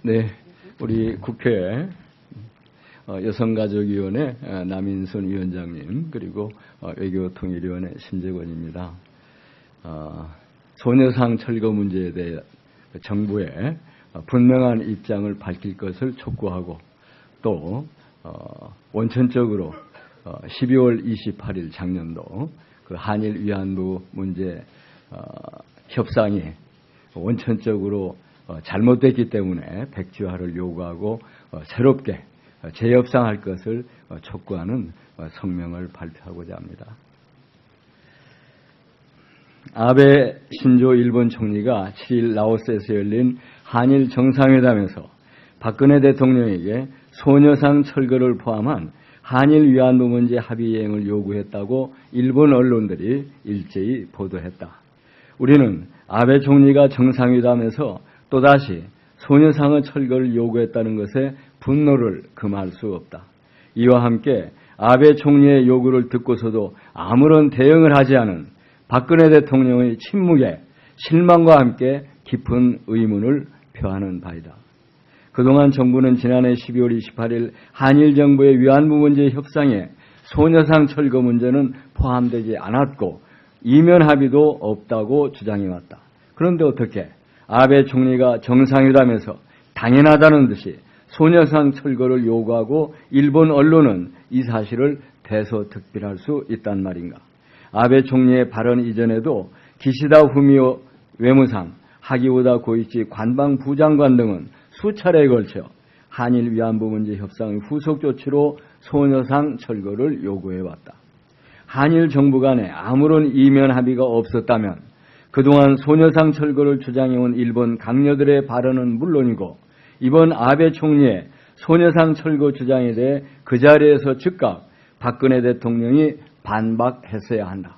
네, 우리 국회 여성가족위원회 남인순 위원장님, 그리고 외교통일위원회 심재권입니다. 소녀상 철거 문제에 대해 정부의 분명한 입장을 밝힐 것을 촉구하고, 또 원천적으로 12월 28일 작년도 그 한일 위안부 문제 협상이 원천적으로 잘못됐기 때문에 백지화를 요구하고 새롭게 재협상할 것을 촉구하는 성명을 발표하고자 합니다. 아베 신조 일본 총리가 7일 라오스에서 열린 한일 정상회담에서 박근혜 대통령에게 소녀상 철거를 포함한 한일 위안부 문제 합의 이행을 요구했다고 일본 언론들이 일제히 보도했다. 우리는 아베 총리가 정상회담에서 또다시 소녀상의 철거를 요구했다는 것에 분노를 금할 수 없다. 이와 함께 아베 총리의 요구를 듣고서도 아무런 대응을 하지 않은 박근혜 대통령의 침묵에 실망과 함께 깊은 의문을 표하는 바이다. 그동안 정부는 지난해 12월 28일 한일 정부의 위안부 문제 협상에 소녀상 철거 문제는 포함되지 않았고 이면 합의도 없다고 주장해왔다. 그런데 어떻게 아베 총리가 정상회담에서 당연하다는 듯이 소녀상 철거를 요구하고 일본 언론은 이 사실을 대서특필할 수 있단 말인가. 아베 총리의 발언 이전에도 기시다 후미오 외무상, 하기우다 고이치 관방부장관 등은 수차례에 걸쳐 한일 위안부 문제 협상의 후속 조치로 소녀상 철거를 요구해왔다. 한일 정부 간에 아무런 이면 합의가 없었다면 그동안 소녀상 철거를 주장해온 일본 강요들의 발언은 물론이고 이번 아베 총리의 소녀상 철거 주장에 대해 그 자리에서 즉각 박근혜 대통령이 반박했어야 한다.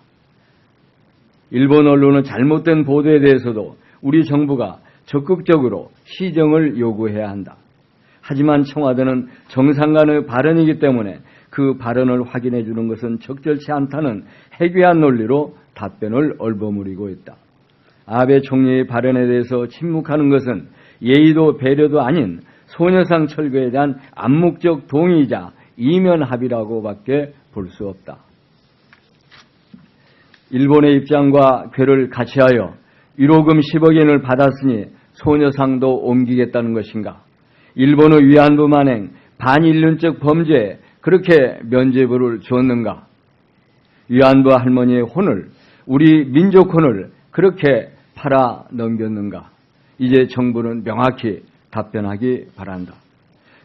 일본 언론은 잘못된 보도에 대해서도 우리 정부가 적극적으로 시정을 요구해야 한다. 하지만 청와대는 정상 간의 발언이기 때문에 그 발언을 확인해 주는 것은 적절치 않다는 해괴한 논리로 답변을 얼버무리고 있다. 아베 총리의 발언에 대해서 침묵하는 것은 예의도 배려도 아닌 소녀상 철거에 대한 암묵적 동의이자 이면 합의라고밖에 볼 수 없다. 일본의 입장과 궤를 같이하여 위로금 10억 엔을 받았으니 소녀상도 옮기겠다는 것인가? 일본의 위안부 만행 반인륜적 범죄에 그렇게 면죄부를 줬는가? 위안부 할머니의 혼을, 우리 민족 혼을 그렇게 팔아 넘겼는가? 이제 정부는 명확히 답변하기 바란다.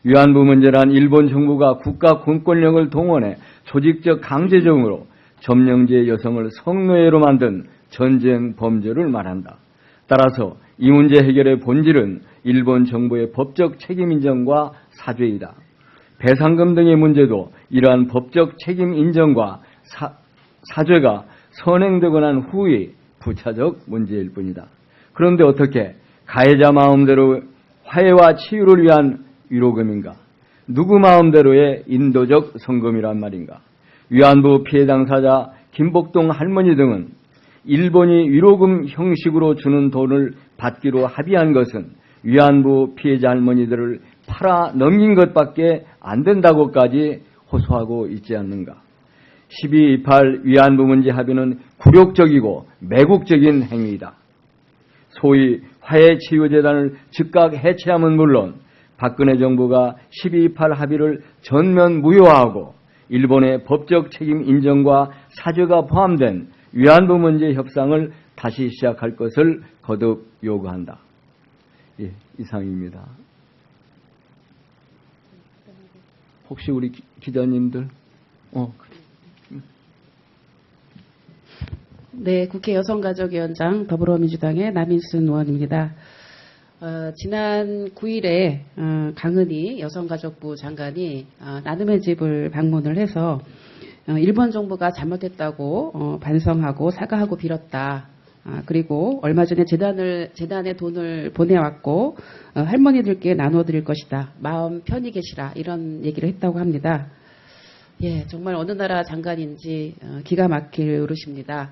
위안부 문제란 일본 정부가 국가 공권력을 동원해 조직적 강제적으로 점령지의 여성을 성노예로 만든 전쟁 범죄를 말한다. 따라서 이 문제 해결의 본질은 일본 정부의 법적 책임 인정과 사죄이다. 배상금 등의 문제도 이러한 법적 책임 인정과 사죄가 선행되고 난 후의 부차적 문제일 뿐이다. 그런데 어떻게 가해자 마음대로 화해와 치유를 위한 위로금인가? 누구 마음대로의 인도적 성금이란 말인가? 위안부 피해 당사자 김복동 할머니 등은 일본이 위로금 형식으로 주는 돈을 받기로 합의한 것은 위안부 피해자 할머니들을 팔아 넘긴 것밖에 안 된다고까지 호소하고 있지 않는가. 12.28 위안부 문제 합의는 굴욕적이고 매국적인 행위이다. 소위 화해치유재단을 즉각 해체함은 물론 박근혜 정부가 12.28 합의를 전면 무효화하고 일본의 법적 책임 인정과 사죄가 포함된 위안부 문제 협상을 다시 시작할 것을 거듭 요구한다. 예, 이상입니다. 혹시 우리 기자님들? 네, 국회 여성가족위원장 더불어민주당의 남인순 의원입니다. 지난 9일에 강은희 여성가족부 장관이 나눔의 집을 방문을 해서 일본 정부가 잘못했다고 반성하고 사과하고 빌었다. 그리고 얼마 전에 재단에 돈을 보내왔고 할머니들께 나눠드릴 것이다. 마음 편히 계시라. 이런 얘기를 했다고 합니다. 예, 정말 어느 나라 장관인지 기가 막힐 어르십니다.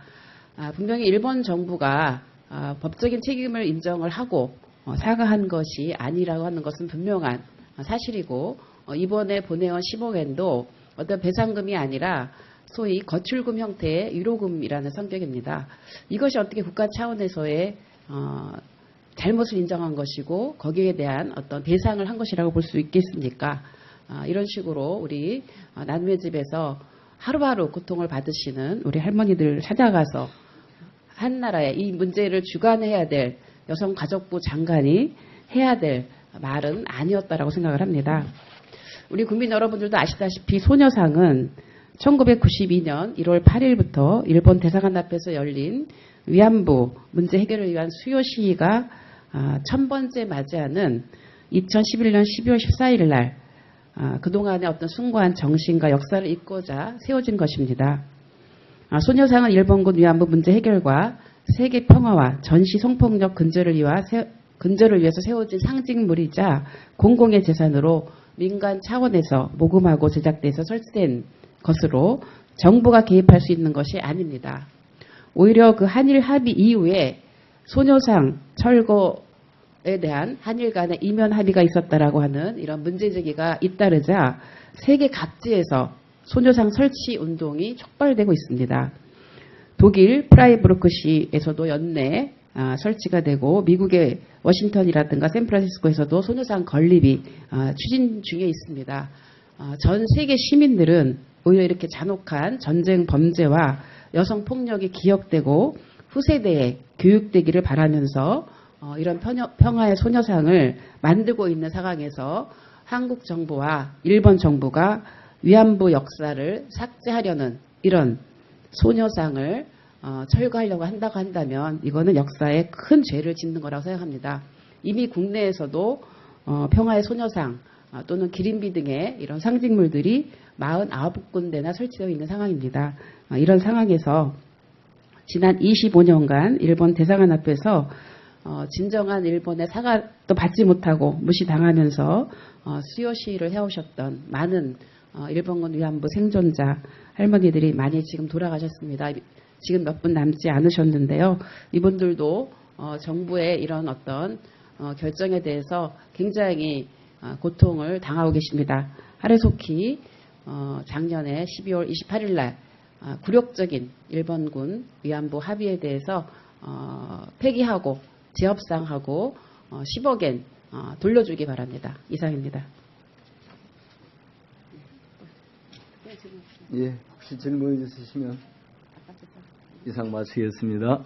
분명히 일본 정부가 법적인 책임을 인정을 하고 사과한 것이 아니라고 하는 것은 분명한 사실이고 이번에 보내온 10억엔도 어떤 배상금이 아니라 소위 거출금 형태의 위로금이라는 성격입니다. 이것이 어떻게 국가 차원에서의 잘못을 인정한 것이고 거기에 대한 어떤 배상을 한 것이라고 볼 수 있겠습니까? 이런 식으로 우리 나눔의 집에서 하루하루 고통을 받으시는 우리 할머니들 찾아가서 한나라에 이 문제를 주관해야 될 여성가족부 장관이 해야 될 말은 아니었다라고 생각을 합니다. 우리 국민 여러분들도 아시다시피 소녀상은 1992년 1월 8일부터 일본 대사관 앞에서 열린 위안부 문제 해결을 위한 수요 시위가 1000번째 맞이하는 2011년 12월 14일 날 그동안의 어떤 숭고한 정신과 역사를 잇고자 세워진 것입니다. 소녀상은 일본군 위안부 문제 해결과 세계 평화와 전시 성폭력 근절을 위해서 세워진 상징물이자 공공의 재산으로 민간 차원에서 모금하고 제작돼서 설치된 것으로 정부가 개입할 수 있는 것이 아닙니다. 오히려 그 한일 합의 이후에 소녀상 철거에 대한 한일 간의 이면 합의가 있었다라고 하는 이런 문제제기가 잇따르자 세계 각지에서 소녀상 설치 운동이 촉발되고 있습니다. 독일 프라이부르크시에서도 연내 설치가 되고 미국의 워싱턴이라든가 샌프란시스코에서도 소녀상 건립이 추진 중에 있습니다. 전 세계 시민들은 오히려 이렇게 잔혹한 전쟁 범죄와 여성 폭력이 기억되고 후세대에 교육되기를 바라면서 이런 평화의 소녀상을 만들고 있는 상황에서 한국 정부와 일본 정부가 위안부 역사를 삭제하려는 이런 소녀상을 철거하려고 한다고 한다면 이거는 역사에 큰 죄를 짓는 거라고 생각합니다. 이미 국내에서도 평화의 소녀상 또는 기린비 등의 이런 상징물들이 49군데나 설치되어 있는 상황입니다. 이런 상황에서 지난 25년간 일본 대사관 앞에서 진정한 일본의 사과도 받지 못하고 무시당하면서 수요 시위를 해오셨던 많은 일본군 위안부 생존자 할머니들이 많이 지금 돌아가셨습니다. 지금 몇 분 남지 않으셨는데요. 이분들도 정부의 이런 어떤 결정에 대해서 굉장히 고통을 당하고 계십니다. 하루속히 작년에 12월 28일 날 굴욕적인 일본군 위안부 합의에 대해서 폐기하고 재협상하고 10억엔 돌려주기 바랍니다. 이상입니다. 예, 혹시 질문 있으시면 이상 마치겠습니다.